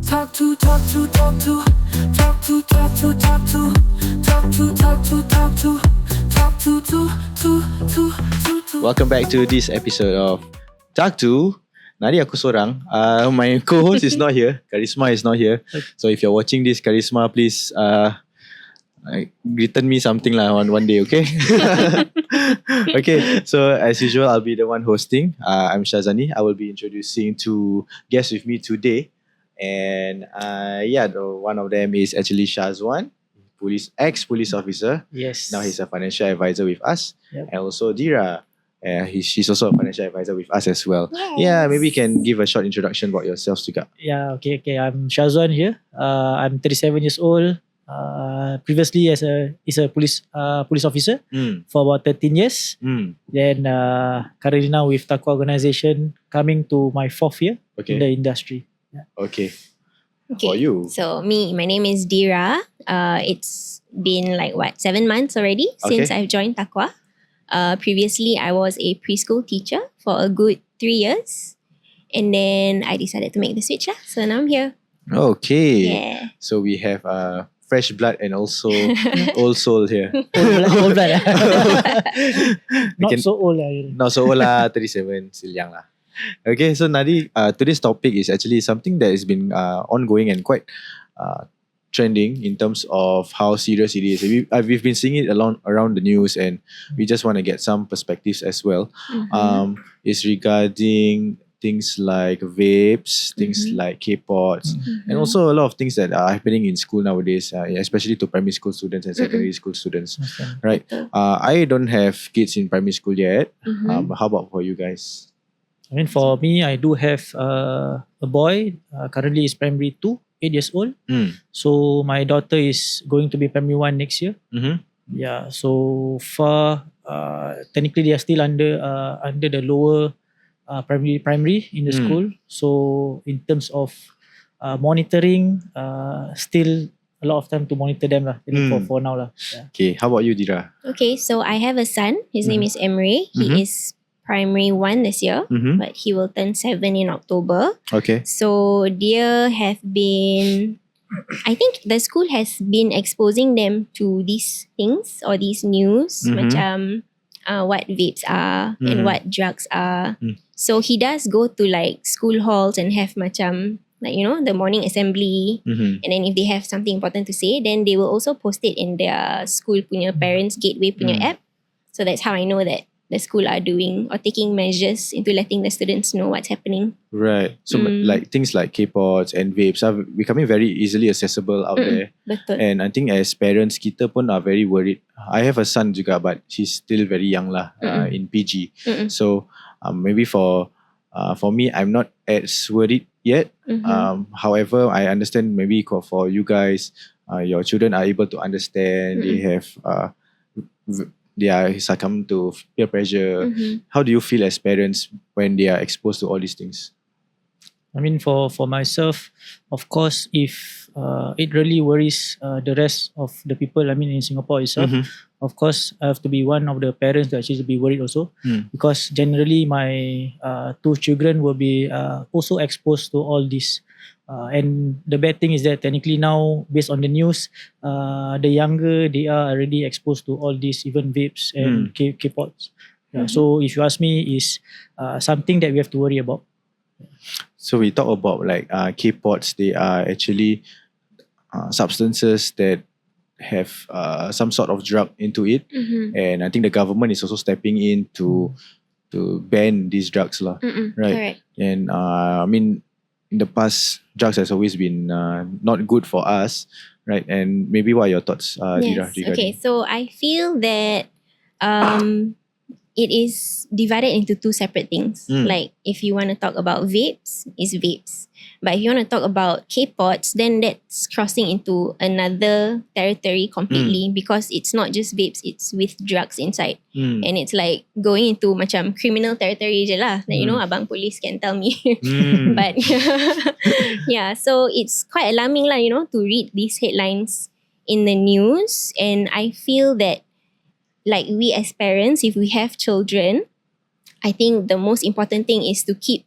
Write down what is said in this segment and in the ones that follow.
Talk to, talk to, talk to, talk to, talk to, talk to, talk to, talk to, talk to, talk to. Welcome back to this episode of TAQ-TO. Nadi aku sorang. My co-host is not here. Karisma is not here. So if you're watching this, Karisma, please return me something lah one day, okay? Okay, so as usual, I'll be the one hosting. I'm Shazani. I will be introducing two guests with me today. And one of them is actually Syazwan, ex-police officer. Yes. Now he's a financial advisor with us. Yep. And also Dira. She's also a financial advisor with us as well. Yes. Yeah, maybe you can give a short introduction about yourselves juga. Yeah, okay. I'm Syazwan here. I'm 37 years old. Previously as a police officer for about 13 years. Then currently now with TAQ organization, coming to my 4th year in the industry. Yeah. Okay. Okay. For you. So my name is Dira. It's been 7 months already since I've joined TAQ. Previously, I was a preschool teacher for a good 3 years. And then I decided to make the switch. So now I'm here. Okay. Yeah. So we have fresh blood and also old soul here. Old blood. Not can- so old. Not so old lah, 37, still young lah. Okay, so Nadi, today's topic is actually something that has been ongoing and quite trending in terms of how serious it is. We've been seeing it around the news, and we just want to get some perspectives as well. It's regarding things like vapes, things like Kpods, and also a lot of things that are happening in school nowadays, especially to primary school students and secondary school students. Right? I don't have kids in primary school yet. How about for you guys? I mean, for me, I do have a boy. Currently is primary 2, 8 years old. So my daughter is going to be primary 1 next year. Yeah. So far, technically they are still under the lower primary in the school. So in terms of monitoring, still a lot of time to monitor them lah. For now lah. Yeah. Okay, how about you, Dira? Okay, so I have a son. His name is Emre. He is primary 1 this year, but he will turn 7 in October. Okay. So I think the school has been exposing them to these things or these news, macam what vapes are and what drugs are. So he does go to school halls and have macam the morning assembly, and then if they have something important to say, then they will also post it in their school punya parents gateway punya app. So that's how I know that the school are doing or taking measures into letting the students know what's happening. Right. So things like Kpods and vapes are becoming very easily accessible out there. Betul. And I think as parents, kita pun are very worried. I have a son juga, but he's still very young lah, in PG. So maybe for me, I'm not as worried yet. However, I understand maybe for you guys, your children are able to understand. They have they are succumb to peer pressure. How do you feel as parents when they are exposed to all these things? I mean, for myself, of course, if it really worries the rest of the people, I mean, in Singapore itself, of course, I have to be one of the parents that actually be worried also, because generally my 2 children will be also exposed to all this. And the bad thing is that technically now, based on the news, the younger they are already exposed to all these, even vapes and Kpods. Yeah, so if you ask me, is something that we have to worry about. So we talk about Kpods. They are actually substances that have some sort of drug into it, and I think the government is also stepping in to ban these drugs lah. Right? Correct. And I mean, in the past, drugs has always been not good for us, right? And maybe what are your thoughts, Dira? Yes. Okay, so I feel that it is divided into 2 separate things. Like if you want to talk about vapes, it's vapes. But if you want to talk about Kpods, then that's crossing into another territory completely, because it's not just vapes, it's with drugs inside. And it's like going into macam criminal territory je lah. Like, abang police can tell me. But yeah, so it's quite alarming lah, to read these headlines in the news. And I feel that we as parents, if we have children, I think the most important thing is to keep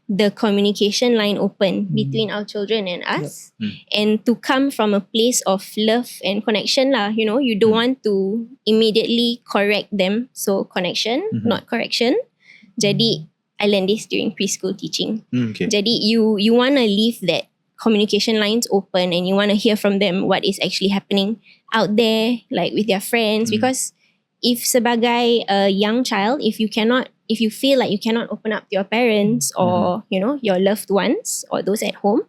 the communication line open between our children and us, and to come from a place of love and connection lah. You know, you don't want to immediately correct them. So connection, not correction. Jadi I learned this during preschool teaching. Okay. Jadi you want to leave that communication lines open, and you want to hear from them what is actually happening out there, like with their friends. Because if sebagai a young child, if you feel like you cannot open up to your parents or you know, your loved ones or those at home,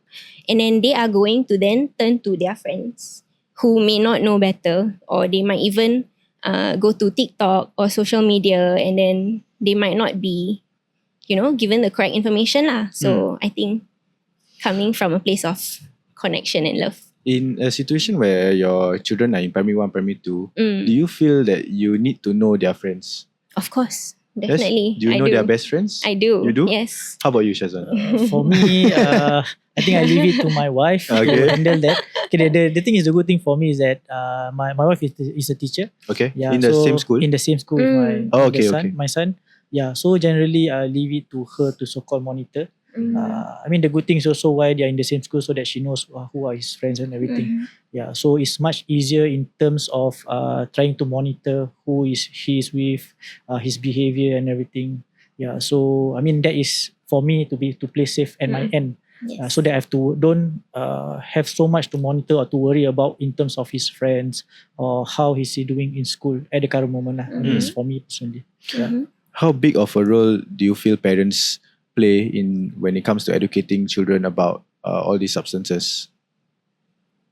and then they are going to then turn to their friends who may not know better, or they might even go to TikTok or social media, and then they might not be, you know, given the correct information lah. So I think coming from a place of connection and love. In a situation where your children are in primary 1, primary 2, do you feel that you need to know their friends? Of course, Yes? definitely. Do you I know their best friends? I do. You do? Yes. How about you, Syazwan? For me, I think I leave it to my wife to Okay. handle that. Okay, the thing is, the good thing for me is that my wife is a teacher. Okay. Yeah, In the so same school? In the same school with my Oh, elder okay, son, okay. my son. Yeah, so generally I leave it to her to so-called monitor. I mean, the good thing is also why they are in the same school, so that she knows who are his friends and everything. Yeah, so it's much easier in terms of trying to monitor who he is with, his behavior and everything. Yeah, so I mean, that is for me to play safe at my end. Yes. So that I don't have so much to monitor or to worry about in terms of his friends or how is he doing in school at the current moment lah. I mean, it's for me personally. Yeah. How big of a role do you feel parents play in when it comes to educating children about all these substances?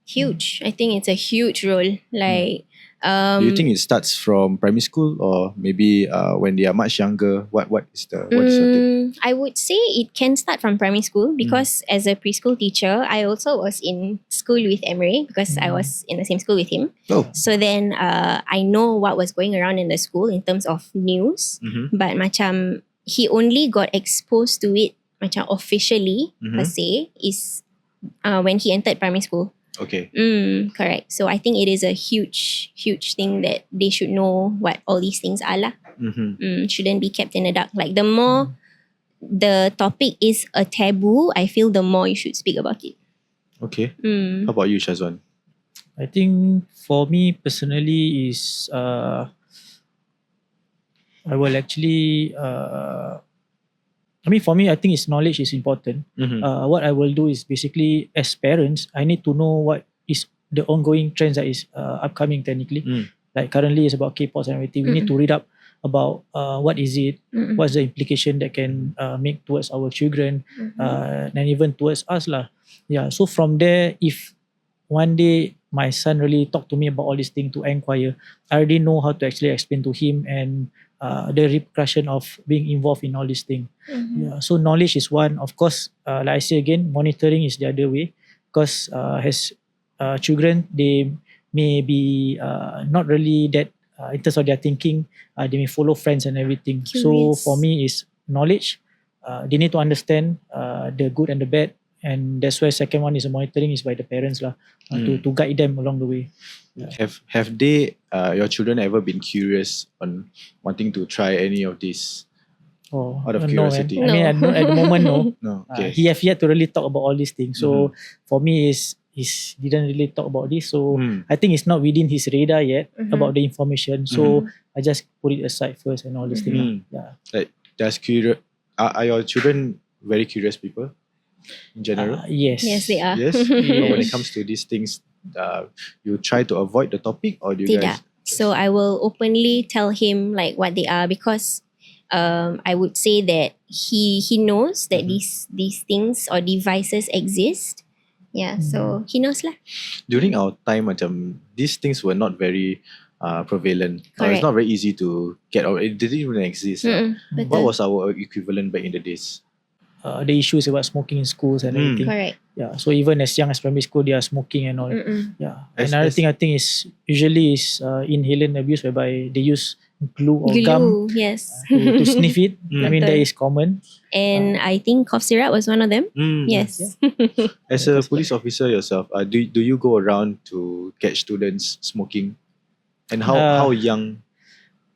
Huge. I think it's a huge role. Like, Do you think it starts from primary school, or maybe when they are much younger? What is the thing? I would say it can start from primary school, because as a preschool teacher, I also was in school with Emre, because I was in the same school with him. Oh. So then I know what was going around in the school in terms of news, but macam he only got exposed to it macam officially per se is when he entered primary school. Okay. Correct. So I think it is a huge thing that they should know what all these things are lah. Shouldn't be kept in the dark. Like, the more the topic is a taboo, I feel the more you should speak about it. Okay. How about you, Syazwan? I think for me personally is I will actually I mean, for me, I think knowledge is important. What I will do is basically, as parents, I need to know what is the ongoing trends that is upcoming technically. Like currently it's about Kpods and everything. We need to read up about what is it, what's the implication that can make towards our children, and even towards us lah. Yeah, so from there, if one day my son really talk to me about all these things to inquire, I already know how to actually explain to him and the repercussion of being involved in all these things. Yeah, so knowledge is one. Of course, like I say again, monitoring is the other way, because as children, they may be not really that in terms of their thinking, they may follow friends and everything. So Curious. for me is knowledge. They need to understand the good and the bad, and that's why second one is monitoring is by the parents lah, to guide them along the way. Have they your children ever been curious on wanting to try any of these? Out of curiosity? No, I mean, at the moment, no. No. Okay. He have yet to really talk about all these things. So for me, he didn't really talk about this. So I think it's not within his radar yet about the information. So I just put it aside first and all these things. Yeah. Like, are your children very curious people in general? Yes. Yes, they are. Yes. Or when it comes to these things, you try to avoid the topic, or do you guys? Tidak. So I will openly tell him like what they are, because I would say that he knows that these things or devices exist. Yeah, so he knows lah. During our time, macam, these things were not very prevalent. It's Correct. not very easy to get, or it didn't even exist. What Betul. was our equivalent back in the days? The issues about smoking in schools and everything. Correct. Yeah. So even as young as primary school, they are smoking and all. Yeah. Another thing I think is usually is inhalant abuse, whereby they use glue or gum Yes. to sniff it. I mean, that Betul. is common. And I think cough syrup was one of them. Yes. As a police officer yourself, do you go around to catch students smoking? And how young?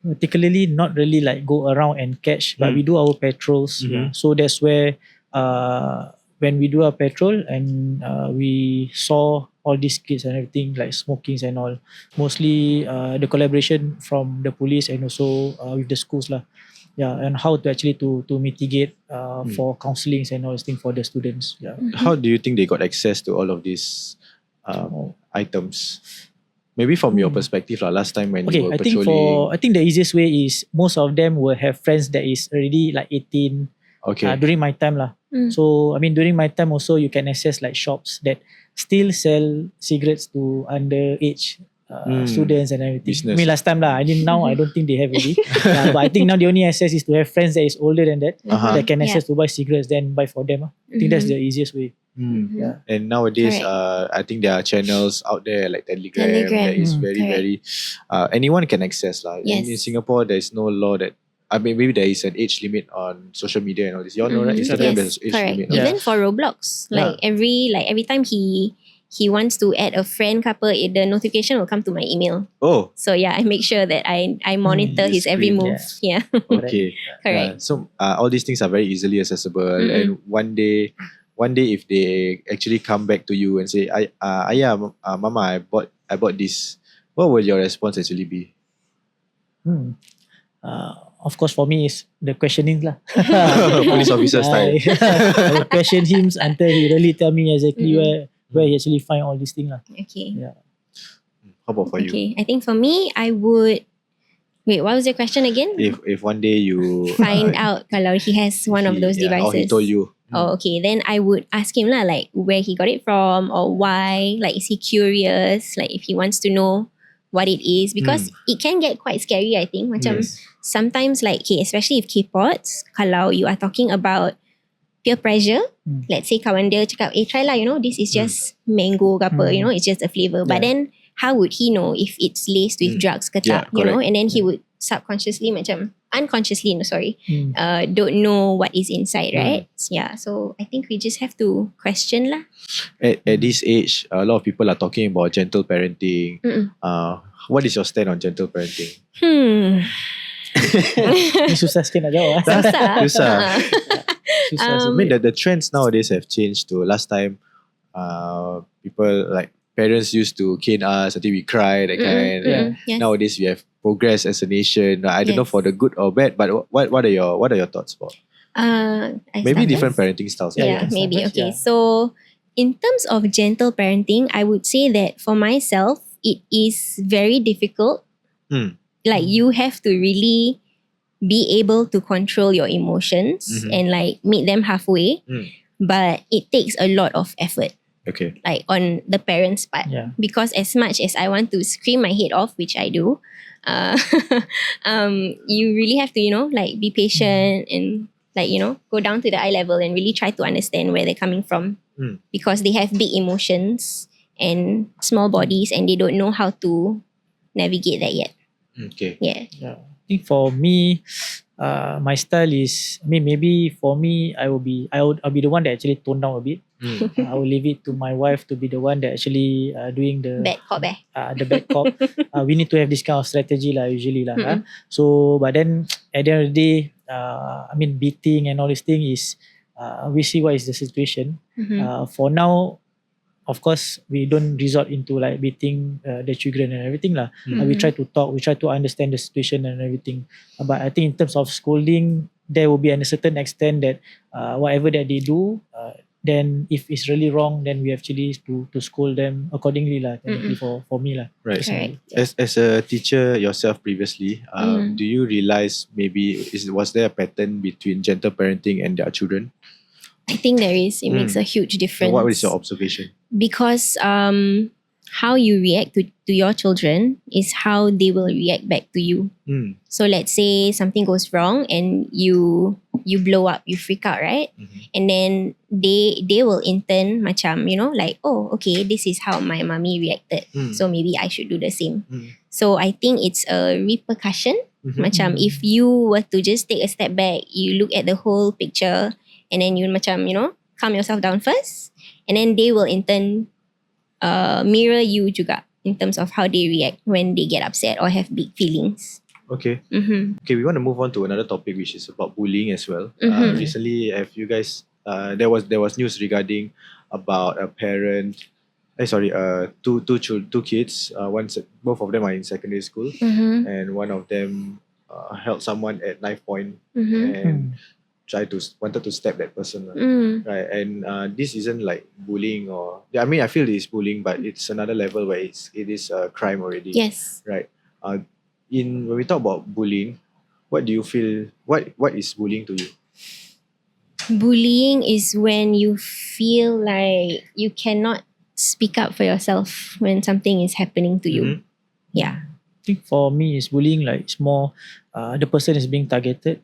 Particularly not really like go around and catch, but we do our patrols. Yeah. So that's where when we do our patrol and we saw all these kids and everything like smokings and all, mostly the collaboration from the police and also with the schools lah. Yeah, and how to actually to mitigate for counselings and all these things for the students. Yeah. How do you think they got access to all of these items? Maybe from your perspective lah. Last time when Okay, you were I think patrolling. the easiest way is most of them will have friends that is already like 18 Okay. during my time lah. So I mean during my time also you can access like shops that still sell cigarettes to underage students and everything. Business. I mean last time lah. I mean now I don't think they have already. But I think now the only access is to have friends that is older than that that can access to buy cigarettes then buy for them. I think that's the easiest way. Yeah. And nowadays, Correct. I think there are channels out there like Telegram that is very, correct. very, anyone can access lah. Yes. In Singapore, there is no law that, I mean, maybe there is an age limit on social media and all this. You all know, right? Instagram there's age correct. limit. Yeah. Even for Roblox, like every time he wants to add a friend couple, the notification will come to my email. Oh, So yeah, I make sure that I monitor you his every screen, move. Yeah, okay. correct. So all these things are very easily accessible, and one day if they actually come back to you and say, "Ayah, Mama, I bought this," what will your response actually be? Of course, for me is the questioning lah. Police officer style. I will question him until he really tell me exactly where he actually find all these things lah. Okay. Yeah. How about for you? Okay. I think for me, I would. Wait, what was your question again? If one day you Find out kalau he has one of those or devices. he told you. Oh, okay. Then I would ask him lah, like where he got it from or why. Like, is he curious? Like, if he wants to know what it is, because it can get quite scary. I think, macam sometimes like, okay, especially if Kpods, kalau you are talking about peer pressure, let's say kawan dia cakap, try lah, this is just mango ke apa, it's just a flavor. But then, how would he know if it's laced with drugs ke tak, correct. And then he would subconsciously unconsciously, don't know what is inside, right? Yeah, so I think we just have to question lah. At this age, a lot of people are talking about gentle parenting. What is your stand on gentle parenting? Ni susah sikit nak jawab. Susah. Susah. Susah I mean, the trends nowadays have changed to last time. People like parents used to cane us until we cry, that kind. Yes. Nowadays we have progress as a nation. I don't know Yes. for the good or bad, but what are your thoughts about? I Maybe start different first? parenting styles. Yeah, Yeah. maybe. Sometimes, Okay. yeah. So, in terms of gentle parenting, I would say that for myself, it is very difficult. Like, you have to really be able to control your emotions and like meet them halfway. But it takes a lot of effort, Okay. like on the parents' part. Yeah. Because as much as I want to scream my head off, which I do, you really have to, like be patient and like, go down to the eye level and really try to understand where they're coming from. Because they have big emotions and small bodies and they don't know how to navigate that yet. Okay. Yeah. Yeah. I think for me, my style is, I mean, maybe for me, I'll be the one that actually tone down a bit. I will leave it to my wife to be the one that actually doing the Bad cop the bad cop. We need to have this kind of strategy lah, usually lah. So, but then at the end of the day, I mean, beating and all this thing is, we see what is the situation. For now, of course, we don't resort into like beating the children and everything lah. We try to talk, we try to understand the situation and everything. But I think in terms of scolding, there will be a certain extent that whatever that they do, then if it's really wrong, then we actually to scold them accordingly lah. Technically for me lah. Right. Correct. As a teacher yourself previously, do you realize maybe was there a pattern between gentle parenting and their children? I think there is. It makes a huge difference. What is your observation? Because how you react to your children is how they will react back to you. So let's say something goes wrong and you blow up, you freak out, right? And then they will in turn macam, like, oh, okay, this is how my mommy reacted. So maybe I should do the same. So I think it's a repercussion. Macam if you were to just take a step back, you look at the whole picture and then you macam, calm yourself down first. And then they will in turn mirror you juga in terms of how they react when they get upset or have big feelings. Okay. Okay, we want to move on to another topic which is about bullying as well. Recently, have you guys there was news regarding about a parent. Two kids. Both of them are in secondary school, Mm-hmm. and one of them held someone at knife point Mm-hmm. and wanted to stab that person, lah. Mm. Right? And this isn't like bullying, or I mean, I feel it's bullying, but it's another level where it is a crime already. Yes. Right. When we talk about bullying, what do you feel? What is bullying to you? Bullying is when you feel like you cannot speak up for yourself when something is happening to you. Mhm. Yeah. I think for me is bullying like it's more the person is being targeted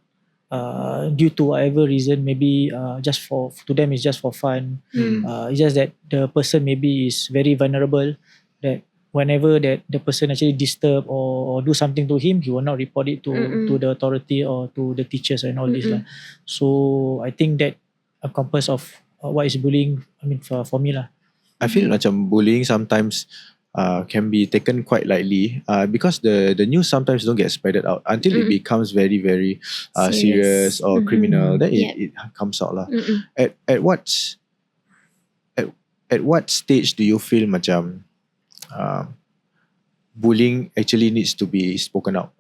due to whatever reason, maybe just for to them it's just for fun. Mm. It's just that the person maybe is very vulnerable, that whenever that the person actually disturb or do something to him, he will not report it Mm-mm. to the authority or to the teachers and all this lah. Mm-mm. So I think that encompass of what is bullying, I mean for me lah. I feel macam bullying sometimes can be taken quite lightly because the news sometimes don't get spreaded out until it Mm. becomes very very serious Serious. or Mhm. criminal. Then Yep. it comes out lah. Mm-mm. At what stage do you feel macam bullying actually needs to be spoken out?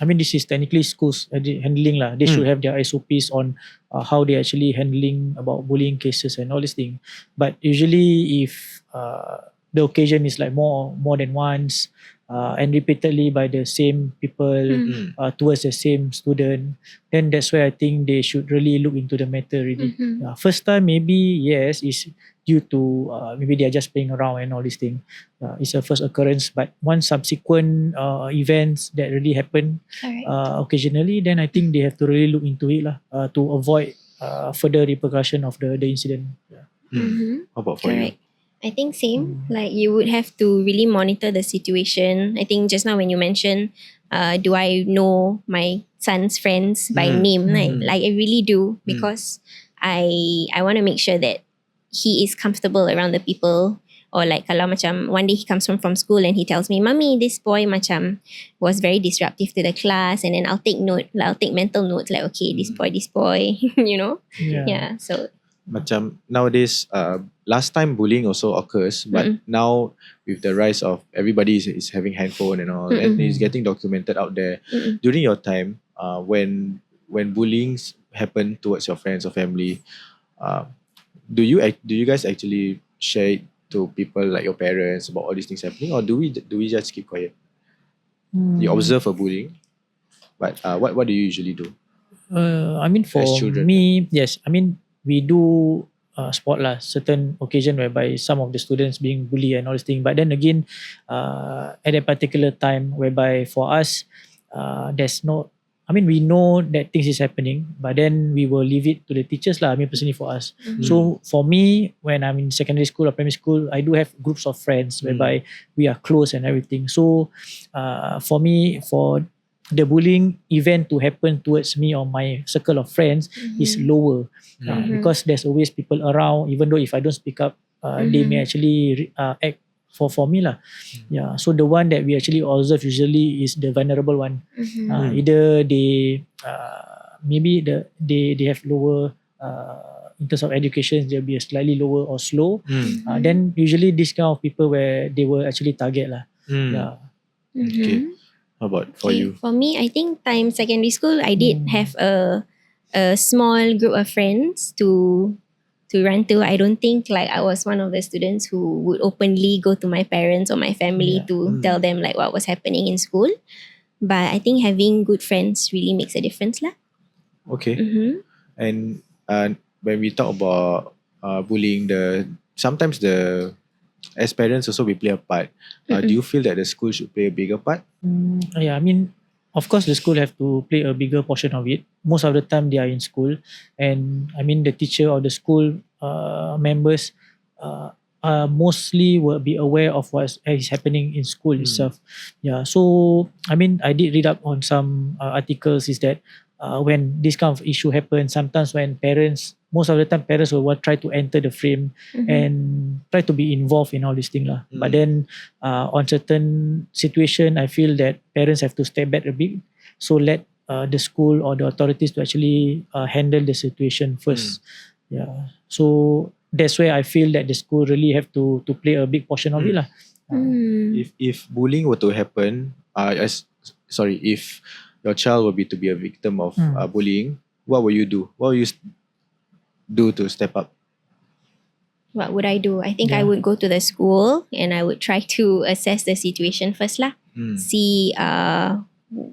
I mean, this is technically schools handling lah. They should have their SOPs on how they actually handling about bullying cases and all these things. But usually, if the occasion is like more than once and repeatedly by the same people towards the same student, then that's where I think they should really look into the matter really. Mhm. First time maybe yes is due to maybe they are just playing around and all these things. It's a first occurrence, but once subsequent events that really happen Correct. occasionally, then I think they have to really look into it lah, to avoid further repercussion of the incident. Yeah. Mhm. How about for you? Correct. I think same. Like you would have to really monitor the situation. I think just now when you mentioned, do I know my son's friends by name? Like I really do, because I want to make sure that he is comfortable around the people. Or like kalau macam one day he comes home from school and he tells me, "Mommy, this boy macam was very disruptive to the class," and then I'll take note, like I'll take mental notes, like okay, this boy, you know, yeah. So Macam nowadays, last time bullying also occurs, but now with the rise of everybody is having handphone and all, and it's getting documented out there. During your time, when bullying happen towards your friends or family, do you guys actually share it to people like your parents about all these things happening, or do we just keep quiet? You observe a bullying, but what do you usually do? I mean for As children, me, yes. I mean we do spot lah certain occasion whereby some of the students being bullied and all this thing. But then again, at a particular time whereby for us, there's no. I mean we know that things is happening, but then we will leave it to the teachers lah. I mean personally for us. So for me, when I'm in secondary school or primary school, I do have groups of friends whereby we are close and everything. So for me, for the bullying event to happen towards me or my circle of friends is lower because there's always people around. Even though if I don't speak up, they may actually act for me lah. Yeah. So the one that we actually observe usually is the vulnerable one. Either they maybe they have lower in terms of education, they'll be slightly lower or slow. Then usually this kind of people where they will actually target lah. Yeah. Okay. How about for you? For me, I think time secondary school, I did have a small group of friends to run to. I don't think like I was one of the students who would openly go to my parents or my family to tell them like what was happening in school. But I think having good friends really makes a difference lah. Okay. And when we talk about bullying, sometimes as parents also we play a part. Do you feel that the school should play a bigger part? Yeah, I mean, of course, the school have to play a bigger portion of it. Most of the time, they are in school, and I mean, the teacher or the school members mostly will be aware of what is happening in school itself. Yeah, so I mean, I did read up on some articles. Is that when this kind of issue happens, sometimes when most of the time parents will try to enter the frame and try to be involved in all these things lah. But then on certain situation, I feel that parents have to step back a bit. So let the school or the authorities to actually handle the situation first. Yeah. So that's where I feel that the school really have to play a big portion of it lah. If bullying were to happen, if your child were to be a victim of bullying, what will you do? What will you do to step up? What would I do? I think I Yeah. would go to the school and I would try to assess the situation first lah. See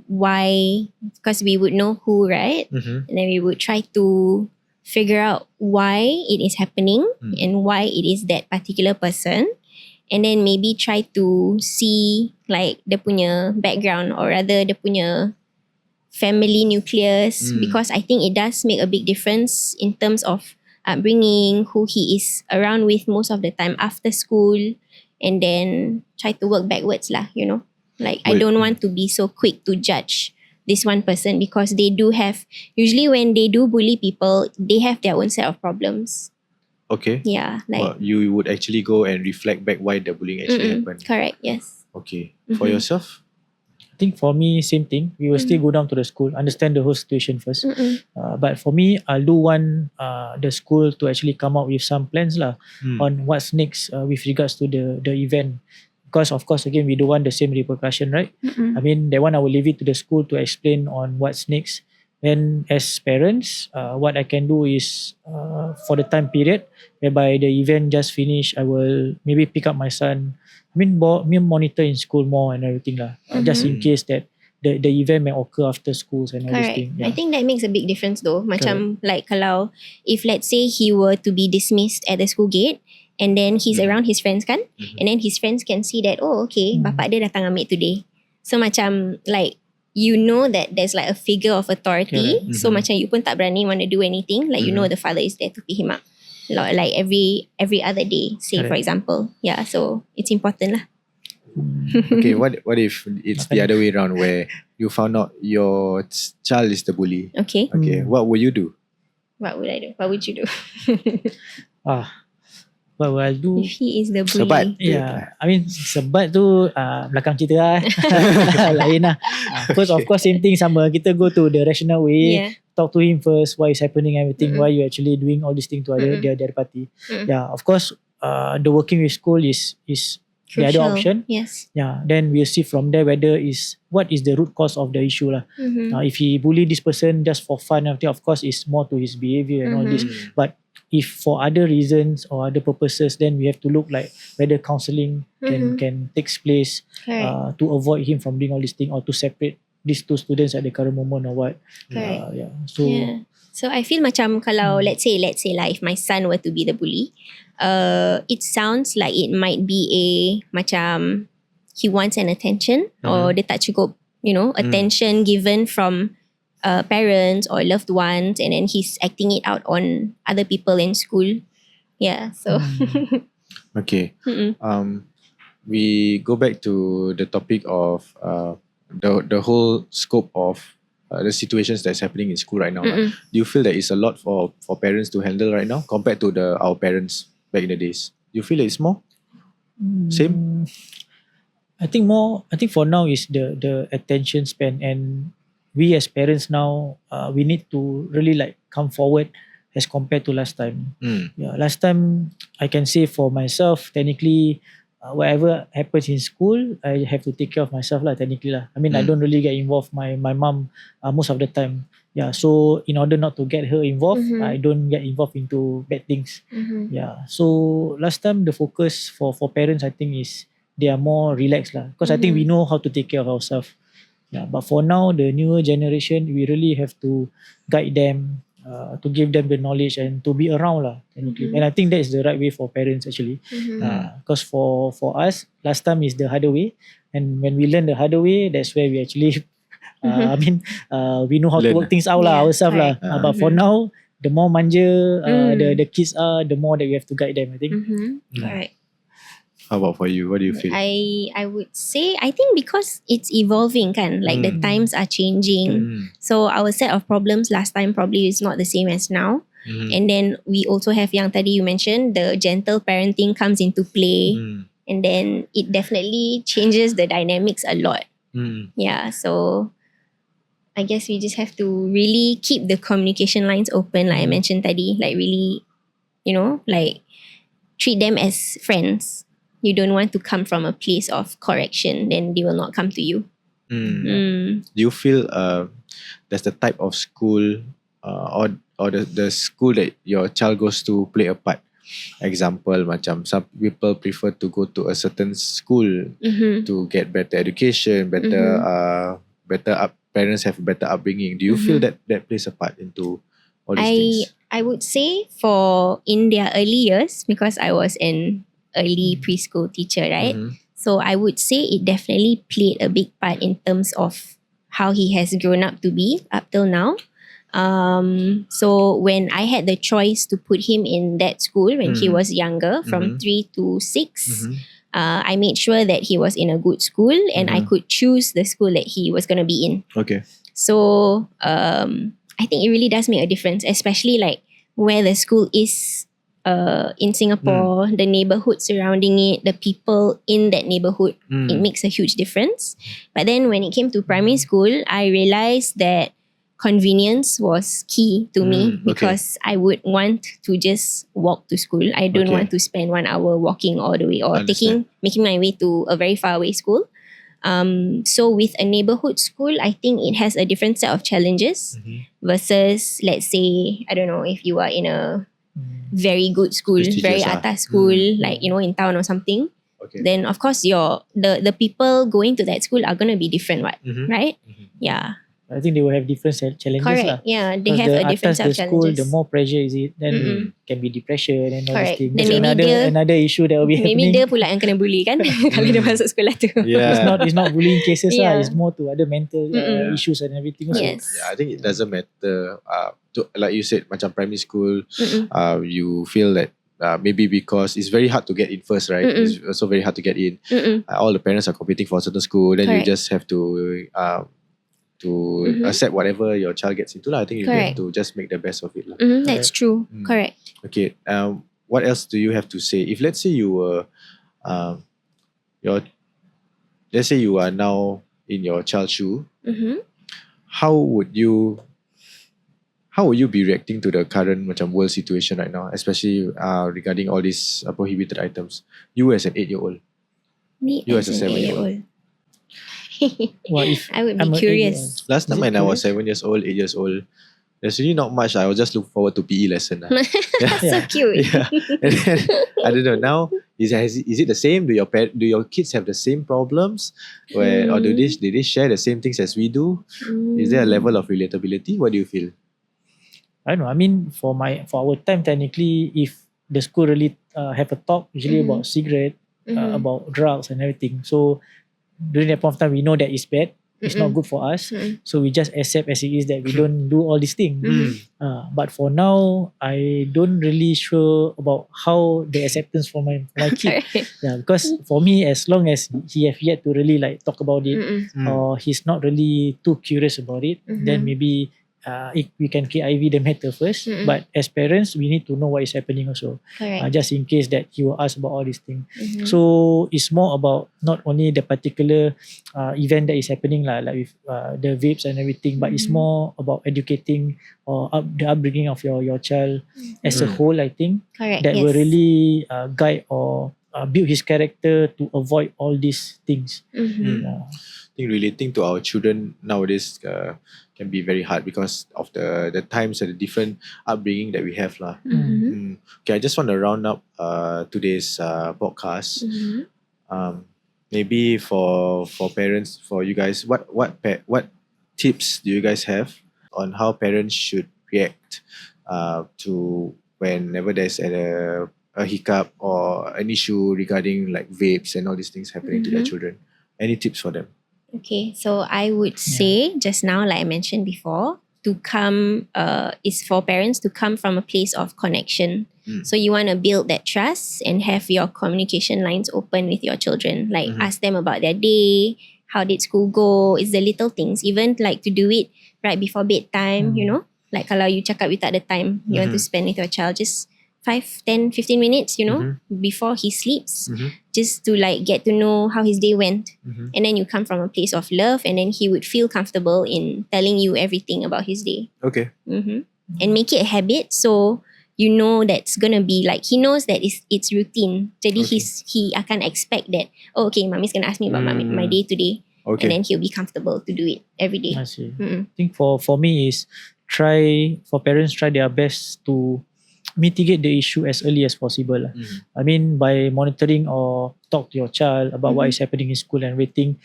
why, because we would know who, right? Mm-hmm. And then we would try to figure out why it is happening and why it is that particular person. And then maybe try to see like dia punya background or rather dia punya family nucleus, because I think it does make a big difference in terms of upbringing, who he is around with most of the time after school, and then try to work backwards lah, you know. Like I don't want to be so quick to judge this one person because they do have, usually when they do bully people, they have their own set of problems. Okay. Yeah, like Well, you would actually go and reflect back why the bullying actually happened. correct, yes. Okay. For yourself? I think for me, same thing. We will still go down to the school, understand the whole situation first. But for me, I do want the school to actually come up with some plans lah on what's next with regards to the event. Because of course, again, we don't want the same repercussion, right? I mean, that one I will leave it to the school to explain on what's next. Then as parents, what I can do is for the time period whereby the event just finished, I will maybe pick up my son. I mean, monitor in school more and everything lah. Just in case that the event may occur after schools and all this Correct. thing. Yeah. I think that makes a big difference though. Macam like kalau if let's say he were to be dismissed at the school gate and then he's around his friends kan, and then his friends can see that, oh okay, bapak dia datang ambil today. So macam like you know that there's like a figure of authority. So macam you pun tak berani want to do anything. Like you know the father is there to pick him up. Like every other day, say for example. Yeah, so it's important lah. Okay, what if it's the other way around where you found out your child is the bully? Okay. Okay, what will you do? What would I do? What would you do? What will I do? If he is the bully. Sebat. Yeah, I mean sebat tu belakang cerita lah. Lain lah. Of course same thing sama. Kita go to the rational way. Yeah. Talk to him first. Why is happening everything? Why you actually doing all these things to the other party? Yeah, of course. The working with school is the other Crucial. option. Yes. Yeah, then we'll see from there what is the root cause of the issue lah. If he bully this person just for fun, everything, of course it's more to his behavior and all this. But if for other reasons or other purposes, then we have to look like whether counselling can take place to avoid him from doing all this thing or to separate these two students at the current moment or what. Correct. Yeah. So So I feel macam kalau let's say lah if my son were to be the bully, it sounds like it might be a macam he wants an attention or dia tak cukup, you know, attention given from parents or loved ones, and then he's acting it out on other people in school. Yeah, so Okay. We go back to the topic of the whole scope of the situations that's happening in school right now. Do you feel that it's a lot for parents to handle right now compared to our parents back in the days? Do you feel that it's more? Same? I think for now is the attention span, and we as parents now we need to really like come forward as compared to last time. Yeah, last time I can say for myself, technically whatever happens in school, I have to take care of myself lah, technically lah. I mean, I don't really get involved my mom most of the time. Yeah, so in order not to get her involved, I don't get involved into bad things. Yeah, so last time the focus for parents, I think is they are more relaxed lah, because I think we know how to take care of ourselves. Yeah, but for now the newer generation, we really have to guide them, to give them the knowledge and to be around lah, technically. And I think that is the right way for parents actually. Because for us, last time is the harder way, and when we learn the harder way, that's where we actually I mean we know how to work things out lah ourselves lah. But for now, the more manja the kids are, the more that we have to guide them, I think. Correct. How about for you? What do you feel? I would say, I think because it's evolving kan, like the times are changing. So our set of problems last time probably is not the same as now. And then we also have yang tadi you mentioned, the gentle parenting comes into play. And then it definitely changes the dynamics a lot. Yeah, so I guess we just have to really keep the communication lines open, like I mentioned tadi, like really like treat them as friends. You don't want to come from a place of correction, then they will not come to you. Do you feel there's the type of school or the school that your child goes to play a part? Example, macam some people prefer to go to a certain school to get better education, parents have better upbringing. Do you feel that plays a part into all these things? I would say in their early years, because I was an early preschool teacher, right? So I would say it definitely played a big part in terms of how he has grown up to be up till now. So when I had the choice to put him in that school when he was younger, from 3 to 6, I made sure that he was in a good school and I could choose the school that he was going to be in. Okay. So I think it really does make a difference, especially like where the school is in Singapore, the neighborhood surrounding it, the people in that neighborhood, it makes a huge difference. But then when it came to primary school, I realized that convenience was key to me because I would want to just walk to school. I don't want to spend 1 hour walking all the way or making my way to a very far away school. So with a neighborhood school, I think it has a different set of challenges versus, let's say, I don't know, if you are in a very good school, very atas school, like in town or something. Then of course the people going to that school are gonna be different, right? Yeah. I think they will have different challenges. Correct. Yeah, they have a different set of the school, challenges. the more pressure is it, then can be depression and all these Correct. things. Then That's maybe another issue that will be happening. Maybe dia pula yang kena bully kan kalau dia masuk sekolah tu. It's not bullying cases lah. Yeah. It's more to other mental issues and everything. Yes. I think it doesn't matter. Like you said, macam primary school, you feel that maybe because it's very hard to get in first, right? It's also very hard to get in. All the parents are competing for a certain school. Then you just have to accept whatever your child gets into. I think you have to just make the best of it. That's true. Correct. Okay. What else do you have to say? If let's say you were, let's say you are now in your child's shoe, how would you be reacting to the current macam world situation right now, especially regarding all these prohibited items? You as an 8-year-old. Me You as as a an 7-year-old. Well, if I would I'm be a curious. Last time Is it when I was curious? 7 years old, 8 years old, there's really not much. I was just look forward to PE lesson. So cute. Yeah. And then, I don't know. Now, is it the same? Do your kids have the same problems? Or do they share the same things as we do? Is there a level of relatability? What do you feel? I don't know. I mean, for our time, technically, if the school really have a talk, usually about cigarette, about drugs and everything. So during that point of time, we know that it's bad. It's not good for us. So we just accept as it is that we don't do all these things. But for now, I don't really sure about how the acceptance for my kid. Yeah, because for me, as long as he have yet to really like talk about it, or he's not really too curious about it, then maybe we can KIV the matter first. But as parents, we need to know what is happening also. Correct. Just in case that he will ask about all these things. So it's more about not only the particular event that is happening like with the vapes and everything, but it's more about educating or the upbringing of your child as a whole, I think. Correct. That will really guide or build his character to avoid all these things. I think relating to our children nowadays can be very hard because of the times and the different upbringing that we have lah. Okay, I just want to round up today's podcast. Maybe for parents, for you guys, what tips do you guys have on how parents should react to whenever there's a hiccup or an issue regarding like vapes and all these things happening to their children? Any tips for them? Okay, so I would say just now, like I mentioned before, to come is for parents to come from a place of connection. So you want to build that trust and have your communication lines open with your children. Like ask them about their day, how did school go, it's the little things. Even like to do it right before bedtime, like kalau you cakap you tak ada time, you want to spend with your child, just 5, 10, 15 minutes, before he sleeps, just to like get to know how his day went. And then you come from a place of love, and then he would feel comfortable in telling you everything about his day. Okay. And make it a habit, so you know that's gonna be like, he knows that it's routine. Jadi Okay. he akan expect that, oh okay, mommy's gonna ask me about my day to day. Okay. And then he'll be comfortable to do it every day. I see. Mm-mm. I think for me is parents try their best to mitigate the issue as early as possible lah. I mean, by monitoring or talk to your child about what is happening in school and everything,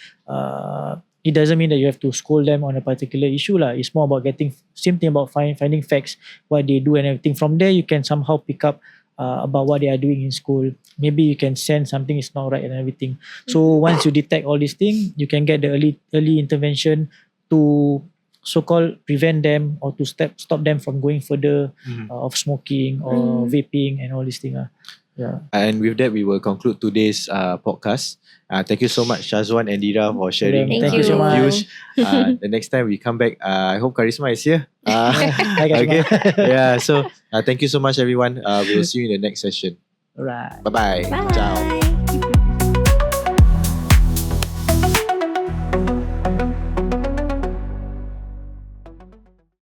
it doesn't mean that you have to scold them on a particular issue lah. It's more about same thing about finding facts, what they do and everything. From there, you can somehow pick up about what they are doing in school. Maybe you can sense something is not right and everything. So once you detect all these things, you can get the early intervention to so-called prevent them or to stop them from going further of smoking or vaping and all these things. Yeah. And with that, we will conclude today's podcast. Thank you so much, Syazwan and Dira, for sharing Thank you so your much. views. The next time we come back, I hope Karisma is here. Hi, guys. Okay. Yeah. So thank you so much, everyone. We'll see you in the next session. Alright. Bye-bye. Bye. Ciao.